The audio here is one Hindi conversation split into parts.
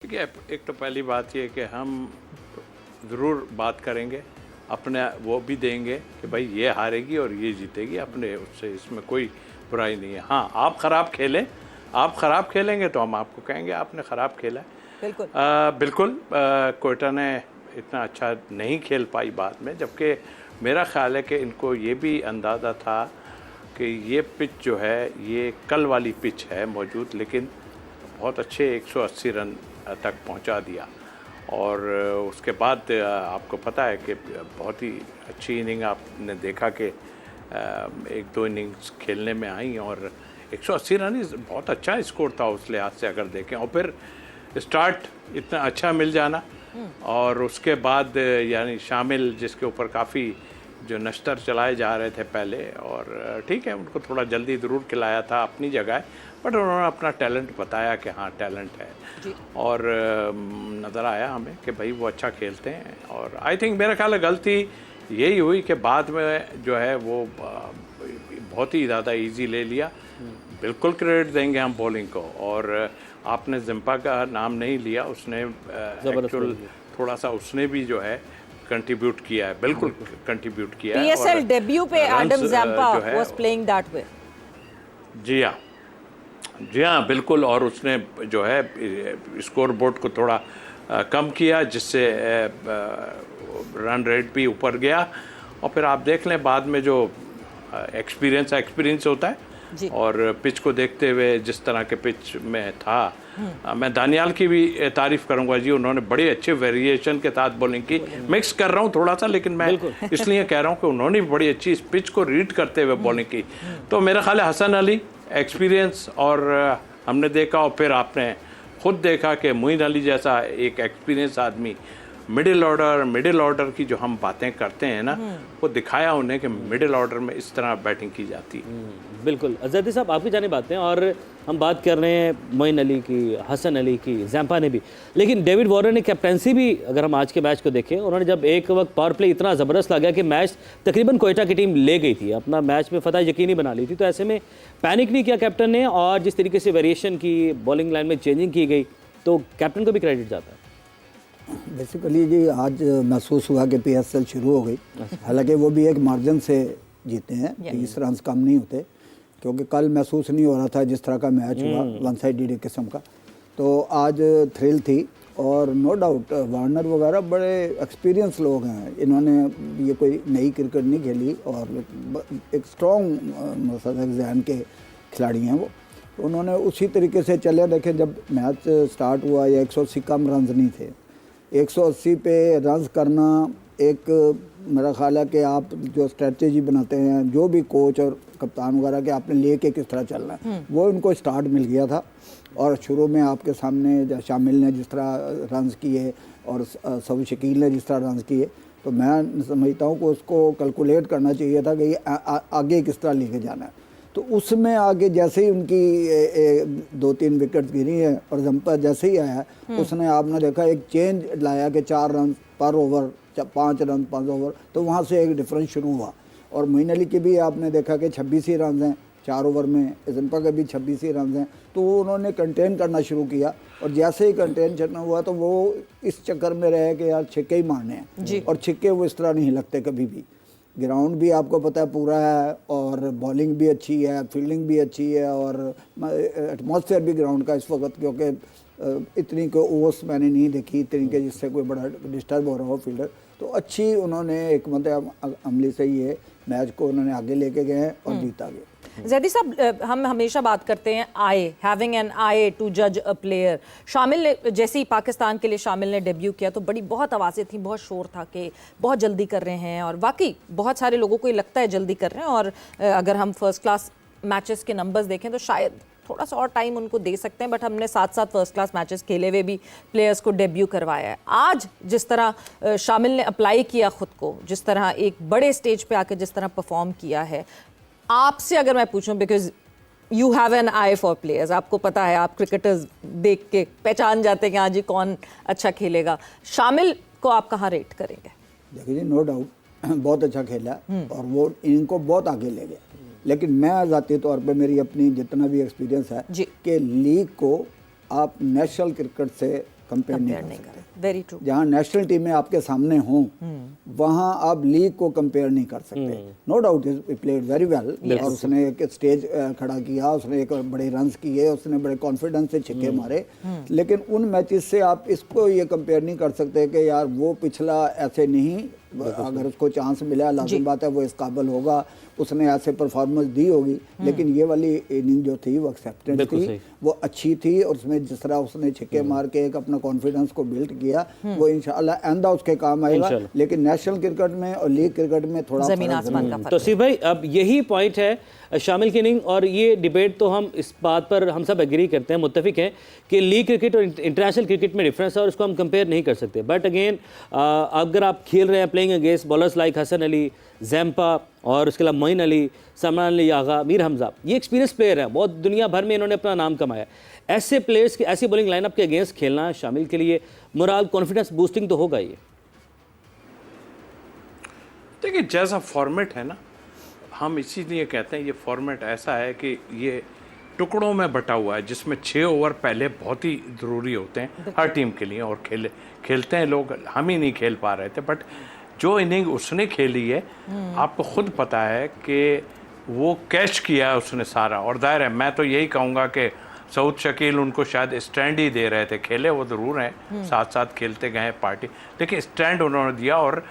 देखिए, एक तो पहली बात ये कि हम ज़रूर बात करेंगे, अपने वो भी देंगे कि भाई ये हारेगी और ये जीतेगी, अपने उससे इसमें कोई बुराई नहीं है। हाँ, आप ख़राब खेलें, आप ख़राब खेलेंगे तो हम आपको कहेंगे आपने ख़राब खेला है। बिल्कुल बिल्कुल कोयटा ने इतना अच्छा नहीं खेल पाई बाद में, जबकि मेरा ख़्याल है कि इनको ये भी अंदाज़ा था कि ये पिच जो है ये कल वाली पिच है मौजूद, लेकिन बहुत अच्छे 180 रन तक पहुंचा दिया। और उसके बाद आपको पता है कि बहुत ही अच्छी इनिंग आपने देखा कि एक दो इनिंग्स खेलने में आई और 180 रन बहुत अच्छा स्कोर था उस लिहाज से अगर देखें। और फिर स्टार्ट इतना अच्छा मिल जाना और उसके बाद यानी शामिल जिसके ऊपर काफ़ी जो नश्तर चलाए जा रहे थे पहले, और ठीक है उनको थोड़ा जल्दी ज़रूर खिलाया था अपनी जगह, बट उन्होंने अपना टैलेंट बताया कि हाँ टैलेंट है और नज़र आया हमें कि भाई वो अच्छा खेलते हैं। और आई थिंक मेरा ख्याल है गलती यही हुई कि बाद में जो है वो बहुत ही ज़्यादा इजी ले लिया। बिल्कुल क्रेडिट देंगे हम बॉलिंग को। और आपने जिम्पा का नाम नहीं लिया, उसने एक्चुअल थोड़ा सा उसने भी जो है कंट्रीब्यूट किया है, बिल्कुल कंट्रीब्यूट किया है। पीएसएल डेब्यू पे Adam Zampa was playing that way. जी हाँ, जी हाँ बिल्कुल। और उसने जो है स्कोर बोर्ड को थोड़ा कम किया, जिससे रन रेट भी ऊपर गया। और फिर आप देख लें बाद में जो एक्सपीरियंस होता है और पिच को देखते हुए जिस तरह के पिच में था, मैं दानियाल की भी तारीफ करूंगा जी, उन्होंने बड़े अच्छे वेरिएशन के साथ बॉलिंग की। मिक्स कर रहा हूं थोड़ा सा, लेकिन मैं इसलिए कह रहा हूं कि उन्होंने भी बड़ी अच्छी इस पिच को रीड करते हुए बॉलिंग की। तो मेरा ख्याल है हसन अली एक्सपीरियंस और हमने देखा, और फिर आपने खुद देखा कि मोइन अली जैसा एक एक्सपीरियंस आदमी मिडिल ऑर्डर की जो हम बातें करते हैं ना, वो दिखाया उन्हें कि मिडिल ऑर्डर में इस तरह बैटिंग की जाती है। बिल्कुल अजहदी साहब, आपकी जाने बातें, और हम बात कर रहे हैं मोइन अली की, हसन अली की, ज़ैम्पा ने भी, लेकिन डेविड वार्नर ने कैप्टनसी भी, अगर हम आज के मैच को देखें, उन्होंने जब एक वक्त पावर प्ले इतना ज़बरदस्त लगा कि मैच तकरीबन कोयटा की टीम ले गई थी, अपना मैच में फतह यकीनी बना ली थी, तो ऐसे में पैनिक नहीं किया कैप्टन ने, और जिस तरीके से वेरिएशन की, बॉलिंग लाइन में चेंजिंग की गई, तो कैप्टन को भी क्रेडिट जाता है। बेसिकली जी आज महसूस हुआ कि पीएसएल शुरू हो गई, हालांकि वो भी एक मार्जिन से जीते हैं, 30 रन कम नहीं होते, क्योंकि कल महसूस नहीं हो रहा था जिस तरह का मैच हुआ, वन साइडेड किस्म का। तो आज थ्रिल थी, और नो डाउट वार्नर वगैरह बड़े एक्सपीरियंस लोग हैं, इन्होंने ये कोई नई क्रिकेट नहीं खेली और एक स्ट्रॉन्ग मतलब जहन के खिलाड़ी हैं वो। तो उन्होंने उसी तरीके से चले। देखें जब मैच स्टार्ट हुआ या 180 कम रन नहीं थे, 180 पे रन्स करना एक, मेरा ख्याल है कि आप जो स्ट्रेटजी बनाते हैं, जो भी कोच और कप्तान वगैरह के आपने लेके किस तरह चलना है, वो इनको स्टार्ट मिल गया था। और शुरू में आपके सामने शामिल ने जिस तरह रन्स किए और सब शकील ने जिस तरह रन्स किए, तो मैं समझता हूँ कि उसको कैलकुलेट करना चाहिए था कि ये आगे किस तरह लेके जाना है। तो उसमें आगे जैसे ही उनकी 2-3 विकेट गिरी हैं और जंपर जैसे ही आया, उसने आपने देखा एक चेंज लाया कि 4 रन पर ओवर, 5 रन 5 ओवर, तो वहाँ से एक डिफरेंस शुरू हुआ। और मोइन अली के भी आपने देखा कि 26 ही रन हैं 4 ओवर में, जंपर के भी 26 ही रन हैं, तो उन्होंने कंटेन करना शुरू किया। और जैसे ही कंटेन करना हुआ तो वो इस चक्कर में रहे कि यार छिक्के ही मारने हैं, और छिक्के वो इस तरह नहीं लगते कभी भी। ग्राउंड भी आपको पता है पूरा है, और बॉलिंग भी अच्छी है, फील्डिंग भी अच्छी है, और एटमॉस्फेयर भी ग्राउंड का इस वक्त, क्योंकि इतनी को ओस मैंने नहीं देखी इतनी के जिससे कोई बड़ा डिस्टर्ब हो रहा हो फील्डर। तो अच्छी उन्होंने एक मतलब अमली से ये मैच को उन्होंने आगे लेके गए हैं और जीता गए। ज़ैदी साहब, हम हमेशा बात करते हैं हैविंग एन आई टू जज अ प्लेयर। शामिल ने जैसे ही पाकिस्तान के लिए शामिल ने डेब्यू किया तो बहुत आवाज़ें थी, बहुत शोर था कि बहुत जल्दी कर रहे हैं, और वाकई बहुत सारे लोगों को ये लगता है जल्दी कर रहे हैं। और अगर हम फर्स्ट क्लास मैचेस के नंबर्स देखें तो शायद थोड़ा सा और टाइम उनको दे सकते हैं, बट हमने साथ साथ फर्स्ट क्लास मैचेस खेले हुए भी प्लेयर्स को डेब्यू करवाया है। आज जिस तरह शामिल ने अप्लाई किया खुद को, जिस तरह एक बड़े स्टेज पे आके जिस तरह परफॉर्म किया है, आपसे अगर मैं पूछूं, because you have an I for players, आपको पता है, आप क्रिकेटर्स देख के पहचान जाते हैं कि हाँ जी कौन अच्छा खेलेगा, शामिल को आप कहाँ रेट करेंगे? देखिए जी, नो डाउट बहुत अच्छा खेला और वो इनको बहुत आगे ले गए। लेकिन मैं ज़ाती तौर पे मेरी अपनी जितना भी एक्सपीरियंस है कि लीग को आप नेशनल क्रिकेट से कंपेयर नहीं नहीं कर सकते। कर, वेरी ट्रू। जहाँ नेशनल टीमें आपके सामने हों वहाँ आप लीग को कंपेयर नहीं कर सकते। No doubt is played very well और उसने एक स्टेज खड़ा किया, उसने एक बड़े रन्स किए, उसने बड़े कॉन्फिडेंस से छक्के मारे, लेकिन उन मैचेस से आप इसको ये कंपेयर नहीं कर सकते कि यार वो पिछला ऐसे नहीं, अगर उसको चांस मिला लाजिम बात है वो इस काबिल होगा, उसने ऐसे परफॉर्मेंस दी होगी, लेकिन ये वाली इनिंग जो थी वो एक्सेप्टेड थी, वो अच्छी थी और उसमें जिस तरह उसने छक्के मार के एक अपना कॉन्फिडेंस को बिल्ड किया वो इंशाल्लाह आइंदा उसके काम आएगा। लेकिन नेशनल क्रिकेट में और लीग क्रिकेट में थोड़ा जमीन आसमान का फर्क। तो भाई अब यही पॉइंट है शामिल की इनिंग, और ये डिबेट तो हम इस बात पर हम सब एग्री करते हैं, मुत्तफिक हैं कि लीग क्रिकेट और इंटरनेशनल क्रिकेट में डिफरेंस है और उसको हम कंपेयर नहीं कर सकते। बट अगेन अगर आप खेल रहे हैं playing against bowlers like Hasan Ali, Zampa और उसके अलावा मोइन अली, सलमान अली आगा, मीर हमजा, ये एक्सपीरियंस प्लेयर हैं, बहुत दुनिया भर में इन्होंने अपना नाम कमाया। ऐसे प्लेयर्स की ऐसी बॉलिंग लाइनअप के अगेंस्ट खेलना शामिल के लिए मोरल कॉन्फिडेंस बूस्टिंग तो होगा ही। देखिए जैसा फॉर्मेट है ना, हम इसीलिए कहते हैं ये फॉर्मेट ऐसा है कि ये टुकड़ों में बटा हुआ है, जिसमें 6 ओवर पहले बहुत ही ज़रूरी होते हैं हर टीम के लिए, और खेलते हैं लोग, हम ही नहीं खेल पा रहे थे। बट जो इनिंग उसने खेली है, आपको खुद पता है कि वो कैच किया है उसने सारा, और जाहिर है मैं तो यही कहूँगा कि सऊद शकील उनको शायद स्टैंड ही दे रहे थे, खेले वो ज़रूर हैं, साथ साथ खेलते गए पार्टी, लेकिन स्टैंड उन्होंने दिया और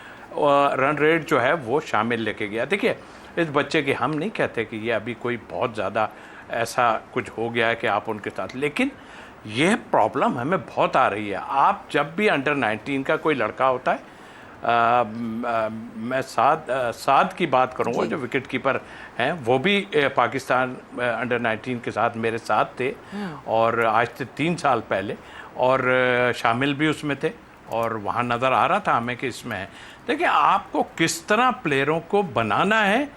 रन रेट जो है वो शामिल लेके गया। देखिए इस बच्चे की हम नहीं कहते कि ये अभी कोई बहुत ज़्यादा ऐसा कुछ हो गया है कि आप उनके साथ, लेकिन यह प्रॉब्लम हमें बहुत आ रही है। आप जब भी अंडर 19 का कोई लड़का होता है, मैं साद की बात करूंगा जो विकेट कीपर हैं, वो भी पाकिस्तान अंडर 19 के साथ मेरे साथ थे, और आज से 3 साल पहले, और शामिल भी उसमें थे, और वहाँ नज़र आ रहा था हमें कि इसमें है। देखिए आपको किस तरह प्लेयरों को बनाना है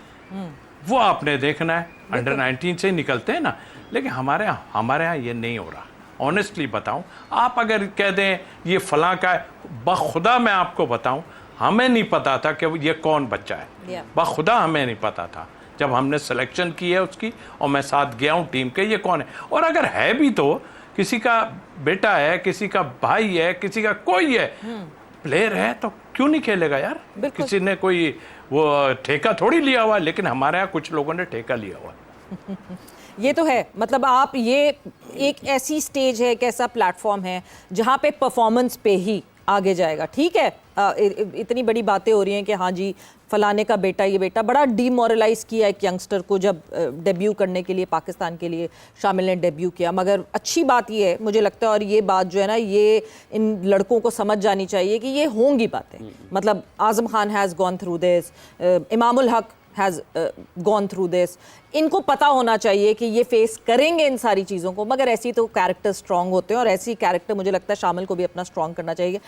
वो आपने देखना है। अंडर 19 से निकलते हैं ना, लेकिन हमारे यहाँ ये नहीं हो रहा। ऑनेस्टली बताऊं, आप अगर कह दें ये फलां का है, बखुदा मैं आपको बताऊं, हमें नहीं पता था कि ये कौन बच्चा है, बखुदा हमें नहीं पता था जब हमने सिलेक्शन की है उसकी, और मैं साथ गया हूँ टीम के, ये कौन है। और अगर है भी तो किसी का बेटा है, किसी का भाई है, किसी का कोई है, प्लेयर है तो क्यों नहीं खेलेगा यार। किसी ने कोई वो ठेका थोड़ी लिया हुआ, लेकिन हमारे यहाँ कुछ लोगों ने ठेका लिया हुआ। ये तो है, मतलब आप ये एक ऐसी स्टेज है, एक ऐसा प्लेटफॉर्म है जहाँ पे परफॉर्मेंस पे ही आगे जाएगा। ठीक है, इतनी बड़ी बातें हो रही हैं कि हाँ जी फलाने का बेटा, ये बेटा, बड़ा डीमोरलाइज किया एक यंगस्टर को जब डेब्यू करने के लिए पाकिस्तान के लिए शामिल ने डेब्यू किया। मगर अच्छी बात ये है मुझे लगता है, और ये बात जो है ना, ये इन लड़कों को समझ जानी चाहिए कि ये होंगी बातें। मतलब Azam Khan has gone through this, Imamul Haq has gone through this, इनको पता होना चाहिए कि ये फेस करेंगे इन सारी चीज़ों को। मगर ऐसी तो कैरेक्टर स्ट्रांग होते हैं, और ऐसी कैरेक्टर मुझे लगता है शामिल को भी अपना स्ट्रांग करना चाहिए।